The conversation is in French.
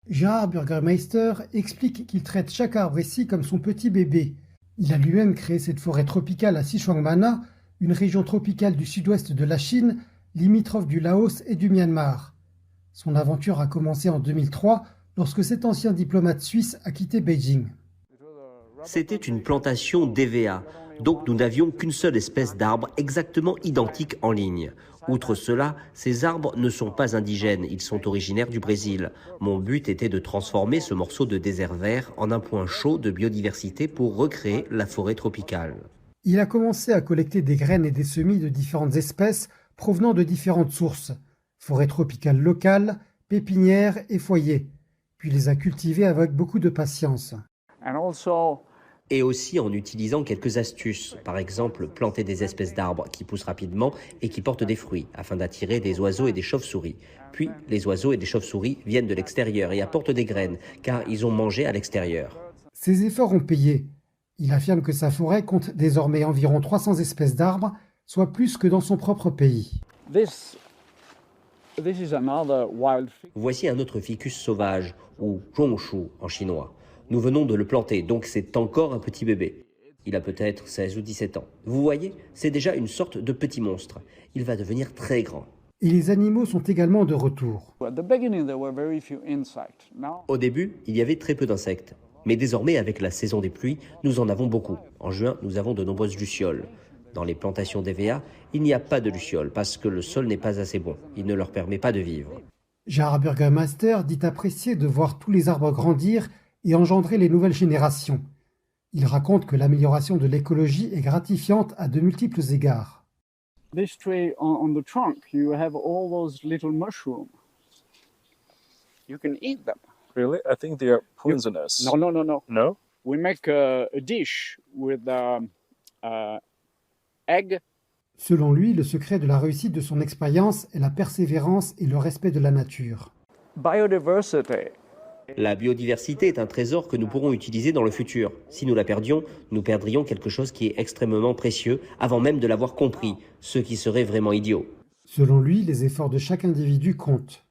Gerhard Bürgermeister explique qu'il traite chaque arbre ici comme son petit bébé. Il a lui-même créé cette forêt tropicale à Sichuanmana, une région tropicale du sud-ouest de la Chine, limitrophe du Laos et du Myanmar. Son aventure a commencé en 2003 lorsque cet ancien diplomate suisse a quitté Beijing. C'était une plantation d'EVA, donc nous n'avions qu'une seule espèce d'arbre exactement identique en ligne. Outre cela, ces arbres ne sont pas indigènes, ils sont originaires du Brésil. Mon but était de transformer ce morceau de désert vert en un point chaud de biodiversité pour recréer la forêt tropicale. Il a commencé à collecter des graines et des semis de différentes espèces provenant de différentes sources, forêt tropicale locale, pépinières et foyers, puis les a cultivées avec beaucoup de patience. Et aussi en utilisant quelques astuces, par exemple planter des espèces d'arbres qui poussent rapidement et qui portent des fruits, afin d'attirer des oiseaux et des chauves-souris. Puis les oiseaux et les chauves-souris viennent de l'extérieur et apportent des graines, car ils ont mangé à l'extérieur. Ses efforts ont payé. Il affirme que sa forêt compte désormais environ 300 espèces d'arbres, soit plus que dans son propre pays. Voici un autre ficus sauvage, ou zhongshu en chinois. Nous venons de le planter, donc c'est encore un petit bébé. Il a peut-être 16 ou 17 ans. Vous voyez, c'est déjà une sorte de petit monstre. Il va devenir très grand. Et les animaux sont également de retour. Au début, il y avait très peu d'insectes. Mais désormais, avec la saison des pluies, nous en avons beaucoup. En juin, nous avons de nombreuses lucioles. Dans les plantations d'EVA, il n'y a pas de lucioles parce que le sol n'est pas assez bon. Il ne leur permet pas de vivre. Gerhard Bürgermeister dit apprécier de voir tous les arbres grandir et engendrer les nouvelles générations. Il raconte que l'amélioration de l'écologie est gratifiante à de multiples égards. This tree on the trunk, you have all those little mushrooms. You can eat them. Really? I think they are poisonous. No. No? We make a dish with egg. Selon lui, le secret de la réussite de son expérience est la persévérance et le respect de la nature. Biodiversity. La biodiversité est un trésor que nous pourrons utiliser dans le futur. Si nous la perdions, nous perdrions quelque chose qui est extrêmement précieux avant même de l'avoir compris, ce qui serait vraiment idiot. Selon lui, les efforts de chaque individu comptent.